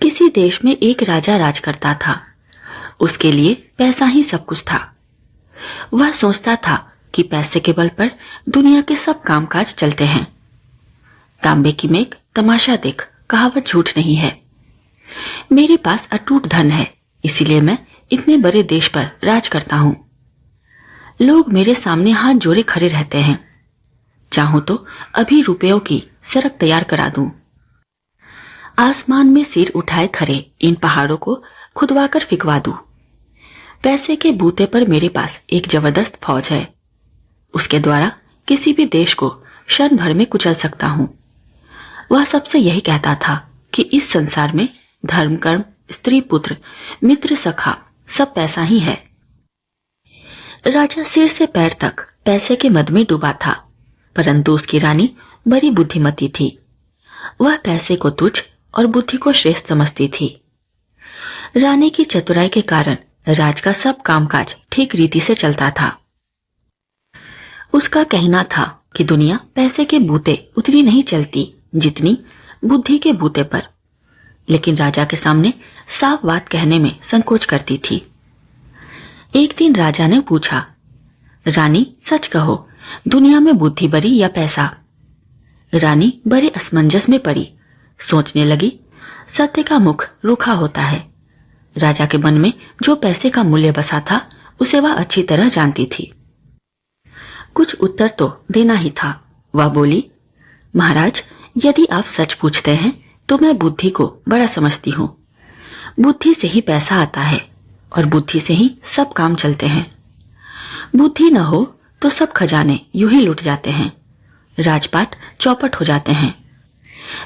किसी देश में एक राजा राज करता था। उसके लिए पैसा ही सब कुछ था। वह सोचता था कि पैसे के बल पर दुनिया के सब कामकाज चलते हैं। तांबे की मेघ तमाशा देख कहावत झूठ नहीं है। मेरे पास अटूट धन है, इसीलिए मैं इतने बड़े देश पर राज करता हूं। लोग मेरे सामने हाथ जोड़े खड़े रहते हैं। चाहूं तो अभी रुपयों की सड़क तैयार करा दूं। आसमान में सिर उठाए खड़े इन पहाड़ों को खुदवाकर फिकवा दूं। पैसे के बूते पर मेरे पास एक जबरदस्त फौज है। उसके द्वारा किसी भी देश को क्षण भर में कुचल सकता हूं। वह सबसे यही कहता था कि इस संसार में धर्म, कर्म, स्त्री, पुत्र, मित्र, सखा सब पैसा ही है। राजा सिर से पैर तक पैसे के मद में डूबा था, परंतु उसकी रानी बड़ी बुद्धिमती थी। वह पैसे को तुच्छ और बुद्धि को श्रेष्ठ समझती थी। रानी की चतुराई के कारण राज का सब कामकाज ठीक रीति से चलता था। उसका कहना था कि दुनिया पैसे के बूते उतनी नहीं चलती जितनी बुद्धि के बूते पर, लेकिन राजा के सामने साफ बात कहने में संकोच करती थी। एक दिन राजा ने पूछा, रानी सच कहो, दुनिया में बुद्धि बड़ी या पैसा? रानी बड़े असमंजस में पड़ी। सोचने लगी, सत्य का मुख रूखा होता है। राजा के मन में जो पैसे का मूल्य बसा था उसे वह अच्छी तरह जानती थी। कुछ उत्तर तो देना ही था। वह बोली, महाराज, यदि आप सच पूछते हैं तो मैं बुद्धि को बड़ा समझती हूँ। बुद्धि से ही पैसा आता है और बुद्धि से ही सब काम चलते हैं। बुद्धि न हो तो सब खजाने यूं ही लुट जाते हैं, राजपाट चौपट हो जाते हैं।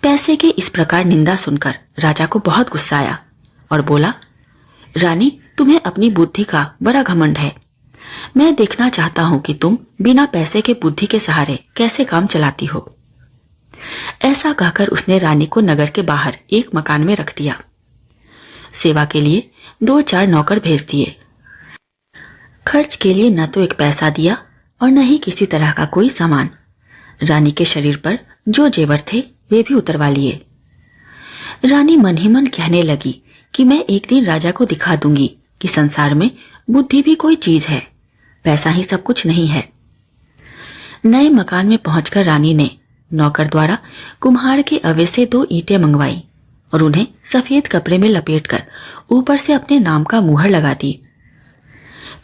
पैसे के इस प्रकार निंदा सुनकर राजा को बहुत गुस्सा आया और बोला, रानी, तुम्हें अपनी बुद्धि का बड़ा घमंड है। मैं देखना चाहता हूं कि तुम बिना पैसे के बुद्धि के सहारे कैसे काम चलाती हो। ऐसा कहकर उसने रानी को नगर के बाहर एक मकान में रख दिया। सेवा के लिए 2-4 नौकर भेज दिए। खर्च के लिए न तो एक पैसा दिया और न ही किसी तरह का कोई सामान। रानी के शरीर पर जो जेवर थे वे भी उतरवा लिए। रानी मन ही मन कहने लगी कि मैं एक दिन राजा को दिखा दूंगी कि संसार में बुद्धि भी कोई चीज है, पैसा ही सब कुछ नहीं है। नए मकान में पहुंचकर रानी ने नौकर द्वारा कुम्हार के अवे से 2 ईंटें मंगवाई और उन्हें सफेद कपड़े में लपेटकर ऊपर से अपने नाम का मुहर लगा दी।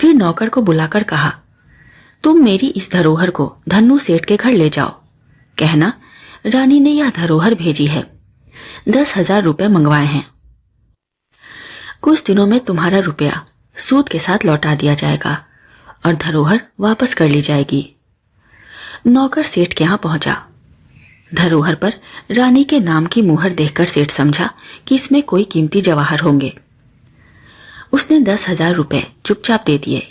फिर नौकर को बुलाकर कहा, तुम मेरी इस धरोहर को धन्नू सेठ के घर ले जाओ। कहना, रानी ने यह धरोहर भेजी है, 10,000 रुपए मंगवाए हैं। कुछ दिनों में तुम्हारा रुपया सूद के साथ लौटा दिया जाएगा और धरोहर वापस कर ली जाएगी। नौकर सेठ के यहाँ पहुंचा। धरोहर पर रानी के नाम की मुहर देखकर सेठ समझा कि इसमें कोई कीमती जवाहर होंगे। उसने 10,000 रुपए चुपचाप दे दिए।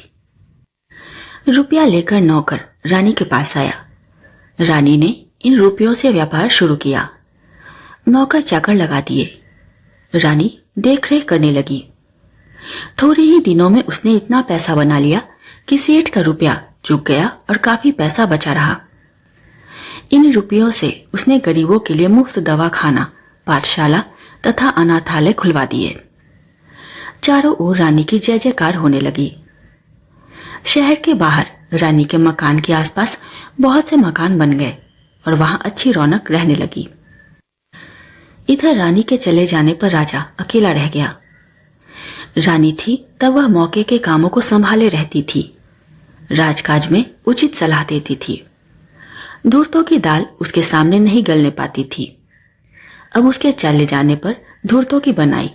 रुपया लेकर नौकर रानी के पास आया। रानी ने इन रुपयों से व्यापार शुरू किया। नौकर चाकर लगा दिए। रानी देखरेख करने लगी। थोड़े ही दिनों में उसने इतना पैसा बना लिया कि सेठ का रुपया चुक गया और काफी पैसा बचा रहा। इन रुपयों से उसने गरीबों के लिए मुफ्त दवा खाना, पाठशाला तथा अनाथालय खुलवा दिए। चारों ओर रानी की जय जयकार होने लगी। शहर के बाहर रानी के मकान के आसपास बहुत से मकान बन गए और वहां अच्छी रौनक रहने लगी। इधर रानी के चले जाने पर राजा अकेला रह गया। रानी थी तब वह मौके के कामों को संभाले रहती थी, राजकाज में उचित सलाह देती थी। धूर्तों की दाल उसके सामने नहीं गलने पाती थी। अब उसके चले जाने पर धूर्तों की बनाई।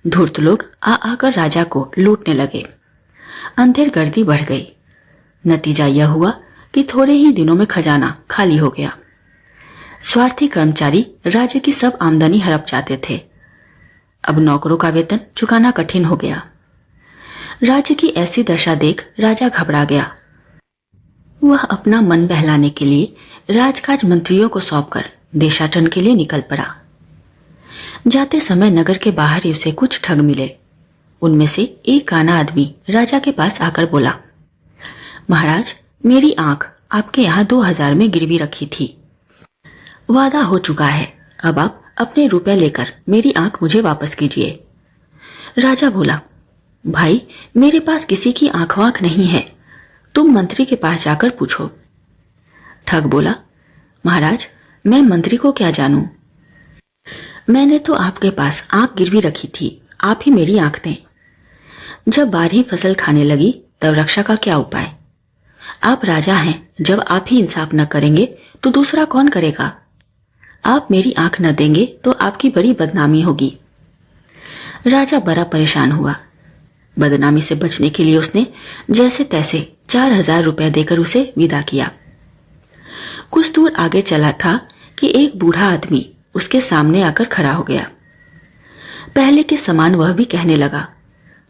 धूर्त लोग आकर राजा को लूटने लगे। अंधेर गर्दी बढ़ गई। नतीजा यह हुआ कि थोड़े ही दिनों में खजाना खाली हो गया। स्वार्थी कर्मचारी राज्य की सब आमदनी हड़प जाते थे। अब नौकरों का वेतन चुकाना कठिन हो गया। राज्य की ऐसी दशा देख राजा घबरा गया। वह अपना मन बहलाने के लिए राजकाज मंत्रियों को सौंपकर देशाटन के लिए निकल पड़ा। जाते समय नगर के बाहर ही उसे कुछ ठग मिले। उनमें से एक काना आदमी राजा के पास आकर बोला, महाराज, मेरी आंख आपके यहाँ 2,000 में गिरवी रखी थी। वादा हो चुका है, अब आप अपने रुपए लेकर मेरी आंख मुझे वापस कीजिए। राजा बोला, भाई मेरे पास किसी की आंख वांख नहीं है, तुम मंत्री के पास जाकर पूछो। ठग बोला, महाराज मैं मंत्री को क्या जानूं, मैंने तो आपके पास आंख गिरवी रखी थी, आप ही मेरी आंख दें। जब बारही फसल खाने लगी तब रक्षा का क्या उपाय, आप राजा हैं, जब आप ही इंसाफ न करेंगे तो दूसरा कौन करेगा। आप मेरी आंख न देंगे तो आपकी बड़ी बदनामी होगी। राजा बड़ा परेशान हुआ। बदनामी से बचने के लिए उसने जैसे तैसे 4000 रुपए देकर उसे विदा किया। कुछ दूर आगे चला था कि एक बूढ़ा आदमी उसके सामने आकर खड़ा हो गया। पहले के समान वह भी कहने लगा,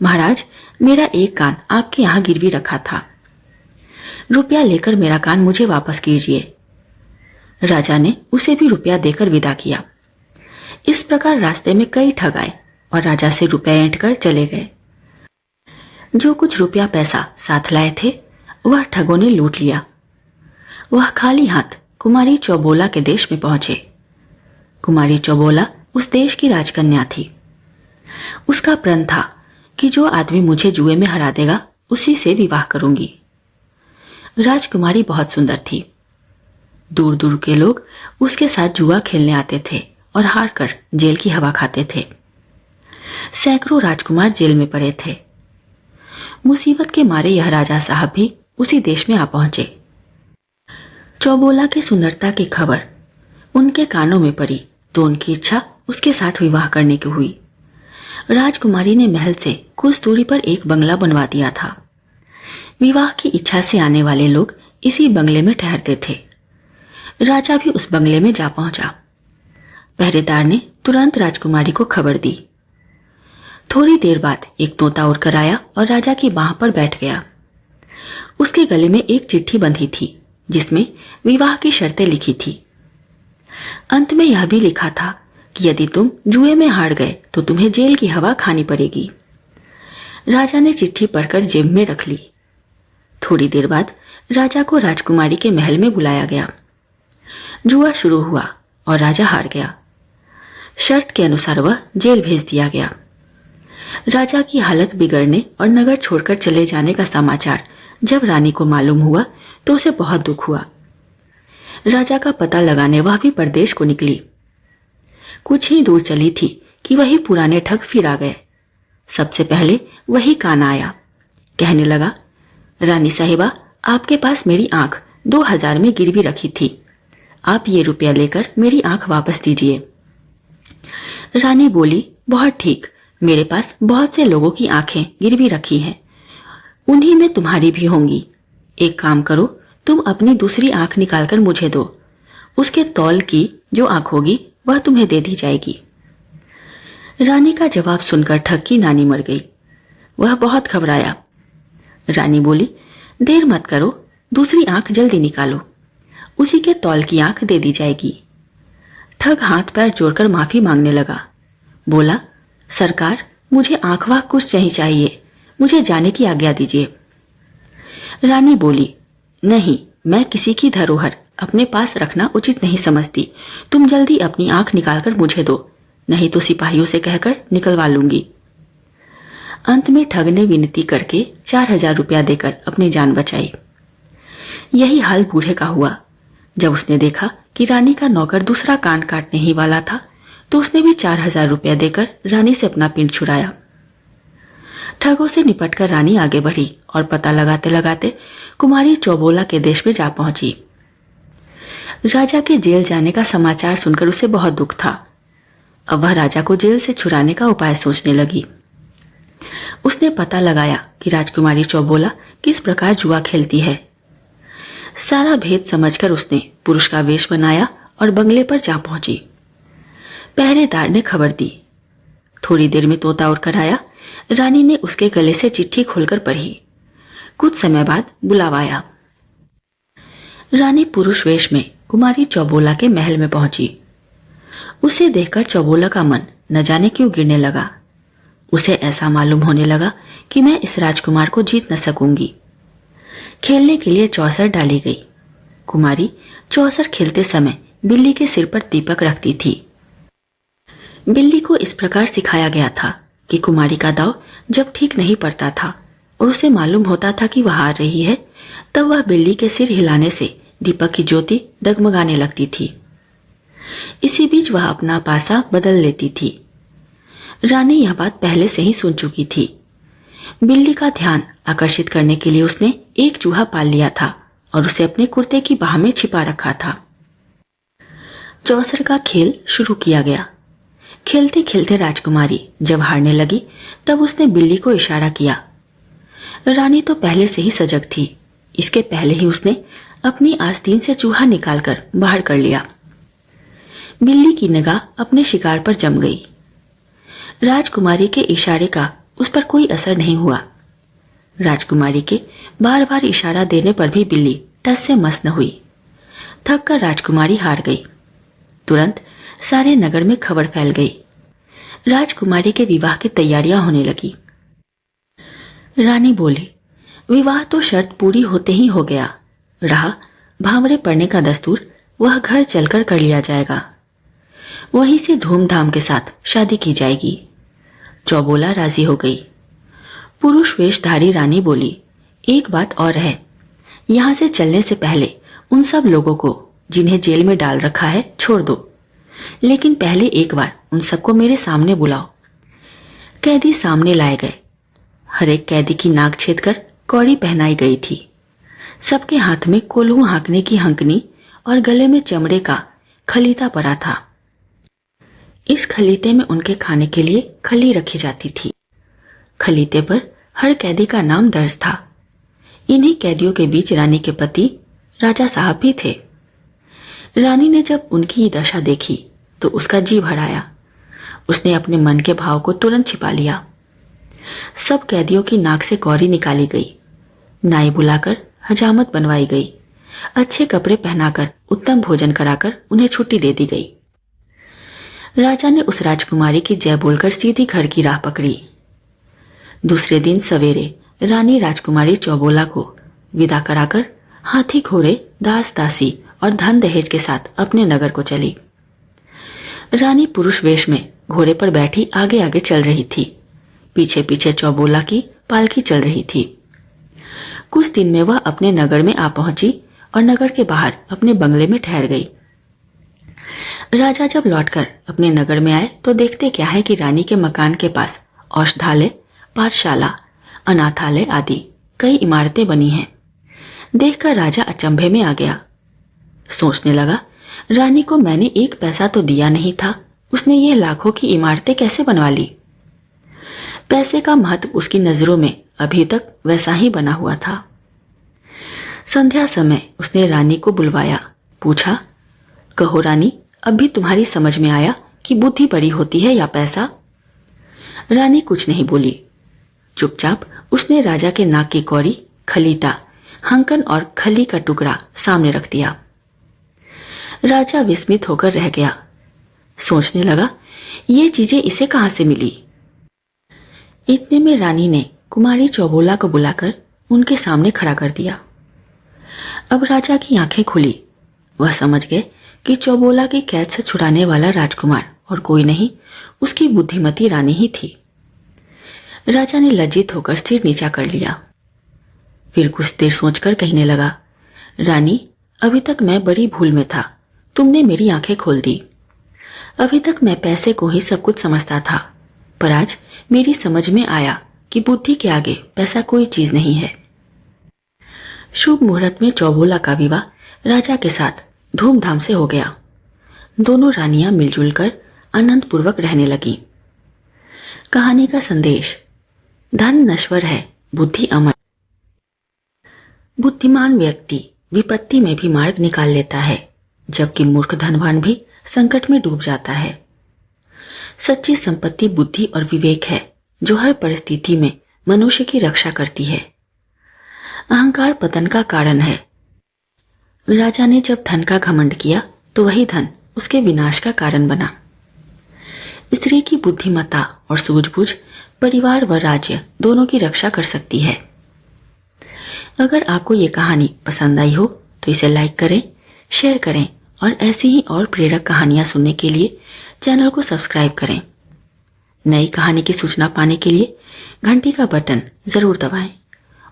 महाराज मेरा एक कान आपके यहां गिरवी रखा था, रुपया लेकर मेरा कान मुझे वापस कीजिए। राजा ने उसे भी रुपया देकर विदा किया। इस प्रकार रास्ते में कई ठग आए और राजा से रुपया ऐंठ कर चले गए। जो कुछ रुपया पैसा साथ लाए थे वह ठगों ने लूट लिया। वह खाली हाथ कुमारी चौबोला के देश में पहुंचे। कुमारी चौबोला उस देश की राजकन्या थी। उसका प्रण था कि जो आदमी मुझे जुए में हरा देगा उसी से विवाह करूंगी। राजकुमारी बहुत सुंदर थी। दूर दूर के लोग उसके साथ जुआ खेलने आते थे और हारकर जेल की हवा खाते थे। सैकड़ों राजकुमार जेल में पड़े थे। मुसीबत के मारे यह राजा साहब भी उसी देश में आ पहुंचे। चौबोला की सुंदरता की खबर उनके कानों में पड़ी तो उनकी इच्छा उसके साथ विवाह करने की हुई। राजकुमारी ने महल से कुछ दूरी पर एक बंगला बनवा दिया था। विवाह की इच्छा से आने वाले लोग इसी बंगले में ठहरते थे। राजा भी उस बंगले में जा पहुंचा। पहरेदार ने तुरंत राजकुमारी को खबर दी। थोड़ी देर बाद एक तोता उड़कर आया और राजा की बाह पर बैठ गया। उसके गले में एक चिट्ठी बंधी थी जिसमें विवाह की शर्तें लिखी थी। अंत में यह भी लिखा था कि यदि तुम जुए में हार गए तो तुम्हें जेल की हवा खानी पड़ेगी। राजा ने चिट्ठी पढ़कर जेब में रख ली। थोड़ी देर बाद राजा को राजकुमारी के महल में बुलाया गया। जुआ शुरू हुआ और राजा हार गया। शर्त के अनुसार वह जेल भेज दिया गया। राजा की हालत बिगड़ने और नगर छोड़कर चले जाने का समाचार जब रानी को मालूम हुआ तो उसे बहुत दुख हुआ। राजा का पता लगाने वह भी परदेश को निकली। कुछ ही दूर चली थी कि वही पुराने ठग फिर आ गए। सबसे पहले वही काना आया। कहने लगा, रानी साहिबा आपके पास मेरी आंख 2000 में गिरवी रखी थी, आप ये रुपया लेकर मेरी आंख वापस दीजिए। रानी बोली, बहुत ठीक, मेरे पास बहुत से लोगों की आंखें गिरवी रखी हैं, उन्हीं में तुम्हारी भी होंगी। एक काम करो, तुम अपनी दूसरी आंख निकालकर मुझे दो, उसके तौल की जो आंख होगी वह तुम्हें दे दी जाएगी। रानी का जवाब सुनकर ठग की नानी मर गई। वह बहुत घबराया। रानी बोली, देर मत करो, दूसरी आंख जल्दी निकालो, उसी के तौल की आंख दे दी जाएगी। ठग हाथ पैर जोड़कर माफी मांगने लगा। बोला, सरकार मुझे आंख वाख कुछ नहीं चाहिए, मुझे जाने की आज्ञा दीजिए। रानी बोली, नहीं, मैं किसी की धरोहर अपने पास रखना उचित नहीं समझती, तुम जल्दी अपनी आंख निकालकर मुझे दो, नहीं तो सिपाहियों से कहकर निकलवा लूंगी। अंत में ठग ने विनती करके 4000 रुपया देकर अपनी जान बचाई। यही हाल बूढ़े का हुआ। जब उसने देखा कि रानी का नौकर दूसरा कान काटने ही वाला था तो उसने भी 4000 रुपया देकर रानी से अपना पिंड छुड़ाया। ठगों से निपटकर रानी आगे बढ़ी और पता लगाते लगाते कुमारी चौबोला के देश में जा पहुंची। राजा के जेल जाने का समाचार सुनकर उसे बहुत दुख था। अब वह राजा को जेल से छुड़ाने का उपाय सोचने लगी। उसने पता लगाया कि राजकुमारी चौबोला किस प्रकार जुआ खेलती है। सारा भेद समझकर उसने पुरुष का वेश बनाया और बंगले पर जा पहुंची। पहरेदार ने खबर दी। थोड़ी देर में तोता उड़कर आया। रानी ने उसके गले से चिट्ठी खोलकर पढ़ी। कुछ समय बाद बुलावा आया। रानी पुरुष वेश में कुमारी चौबोला के महल में पहुंची। उसे देखकर चौबोला का मन न जाने क्यों गिरने लगा। उसे ऐसा मालूम होने लगा कि मैं इस राजकुमार को जीत न सकूंगी। खेलने के लिए चौसर डाली गई। कुमारी चौसर खेलते समय बिल्ली के सिर पर दीपक रखती थी। बिल्ली को इस प्रकार सिखाया गया था कि कुमारी का दांव जब ठीक नहीं पड़ता था और उसे मालूम होता था कि वह हार रही है, तब वह बिल्ली के सिर हिलाने से दीपक की ज्योति डगमगाने लगती थी। इसी बीच वह अपना पासा बदल लेती थी। रानी यह बात पहले से ही सुन चुकी थी। बिल्ली का ध्यान आकर्षित करने के लिए उसने एक चूहा पाल लिया था और उसे अपने कुर्ते की बाह में छिपा रखा था। चौसर का खेल शुरू किया गया। खेलते खेलते राजकुमारी जब हारने लगी तब उसने बिल्ली को इशारा किया। रानी तो पहले से ही सजग थी। इसके पहले ही उसने अपनी आस्तीन से चूहा निकालकर बाहर कर लिया। बिल्ली की निगाह अपने शिकार पर जम गई। राजकुमारी के इशारे का उस पर कोई असर नहीं हुआ। राजकुमारी के बार बार इशारा देने पर भी बिल्ली टस से मस न हुई। थक कर राजकुमारी हार गई। तुरंत सारे नगर में खबर फैल गई। राजकुमारी के विवाह की तैयारियां होने लगी। रानी बोली, विवाह तो शर्त पूरी होते ही हो गया, रहा भांवरे पड़ने का दस्तूर वह घर चलकर कर लिया जाएगा। वहीं से धूमधाम के साथ शादी की जाएगी। चौबोला राजी हो गई। पुरुष वेशधारी रानी बोली, एक बात और है, यहां से चलने से पहले उन सब लोगों को जिन्हें जेल में डाल रखा है छोड़ दो, लेकिन पहले एक बार उन सबको मेरे सामने बुलाओ। कैदी सामने लाए गए। हर एक कैदी की नाक छेद कर कौड़ी पहनाई गई थी। सबके हाथ में कोल्हू हाँकने की हंकनी और गले में चमड़े का खलीता पड़ा था। इस खलीते में उनके खाने के लिए खली रखी जाती थी। खलीते पर हर कैदी का नाम दर्ज था। इन्हीं कैदियों के बीच रानी के पति राजा साहब भी थे। रानी ने जब उनकी ये दशा देखी तो उसका जी भर आया। उसने अपने मन के भाव को तुरंत छिपा लिया। सब कैदियों की नाक से कौड़ी निकाली गई। नाई बुलाकर हजामत बनवाई गई। अच्छे कपड़े पहनाकर उत्तम भोजन कराकर उन्हें छुट्टी दे दी गई। राजा ने उस राजकुमारी की जय बोलकर सीधी घर की राह पकड़ी। दूसरे दिन सवेरे रानी राजकुमारी चौबोला को विदा कराकर हाथी घोड़े दास दासी और धन दहेज के साथ अपने नगर को चली। रानी पुरुष वेश में घोड़े पर बैठी आगे आगे चल रही थी। पीछे पीछे चौबोला की पालकी चल रही थी। कुछ दिन में वह अपने नगर में आ पहुंची और नगर के बाहर अपने बंगले में ठहर गई। राजा जब लौटकर अपने नगर में आए तो देखते क्या है कि रानी के मकान के पास औषधालय, पाठशाला, अनाथालय आदि कई इमारतें बनी हैं। देखकर राजा अचंभे में आ गया। सोचने लगा, रानी को मैंने एक पैसा तो दिया नहीं था, उसने ये लाखों की इमारतें कैसे बनवा ली। पैसे का महत्व उसकी नजरों में अभी तक वैसा ही बना हुआ था। संध्या समय उसने रानी को बुलवाया। पूछा, कहो रानी, अब भी तुम्हारी समझ में आया कि बुद्धि बड़ी होती है या पैसा। रानी कुछ नहीं बोली। चुपचाप उसने राजा के नाक की कौड़ी, खलीता, हंकन और खली का टुकड़ा सामने रख दिया। राजा विस्मित होकर रह गया। सोचने लगा, ये चीजें इसे कहां से मिली। इतने में रानी ने कुमारी चौबोला को बुलाकर उनके सामने खड़ा कर दिया। अब राजा की आंखें खुली। वह समझ गए कि चौबोला की कैद से छुड़ाने वाला राजकुमार और कोई नहीं, उसकी बुद्धिमती रानी ही थी। राजा ने लज्जित होकर सिर नीचा कर लिया। फिर कुछ देर सोचकर कहने लगा, रानी, अभी तक मैं बड़ी भूल में था, तुमने मेरी आंखें खोल दी। अभी तक मैं पैसे को ही सब कुछ समझता था, पर आज मेरी समझ में आया कि बुद्धि के आगे पैसा कोई चीज नहीं है। शुभ मुहूर्त में चौबोला का विवाह राजा के साथ धूमधाम से हो गया। दोनों रानियां मिलजुल कर आनंद पूर्वक रहने लगी। कहानी का संदेश, धन नश्वर है, बुद्धि अमर। बुद्धिमान व्यक्ति विपत्ति में भी मार्ग निकाल लेता है, जबकि मूर्ख धनवान भी संकट में डूब जाता है। सच्ची संपत्ति बुद्धि और विवेक है, जो हर परिस्थिति में मनुष्य की रक्षा करती है। अहंकार पतन का कारण है। राजा ने जब धन का घमंड किया तो वही धन उसके विनाश का कारण बना। स्त्री की बुद्धिमत्ता और सूझबूझ परिवार व राज्य दोनों की रक्षा कर सकती है। अगर आपको ये कहानी पसंद आई हो तो इसे लाइक करें, शेयर करें और ऐसी ही और प्रेरक कहानियां सुनने के लिए चैनल को सब्सक्राइब करें। नई कहानी की सूचना पाने के लिए घंटी का बटन जरूर दबाएं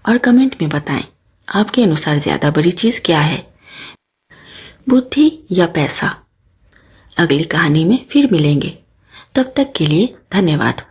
और कमेंट में बताएं आपके अनुसार ज्यादा बड़ी चीज क्या है, बुद्धि या पैसा। अगली कहानी में फिर मिलेंगे। तब तक के लिए धन्यवाद।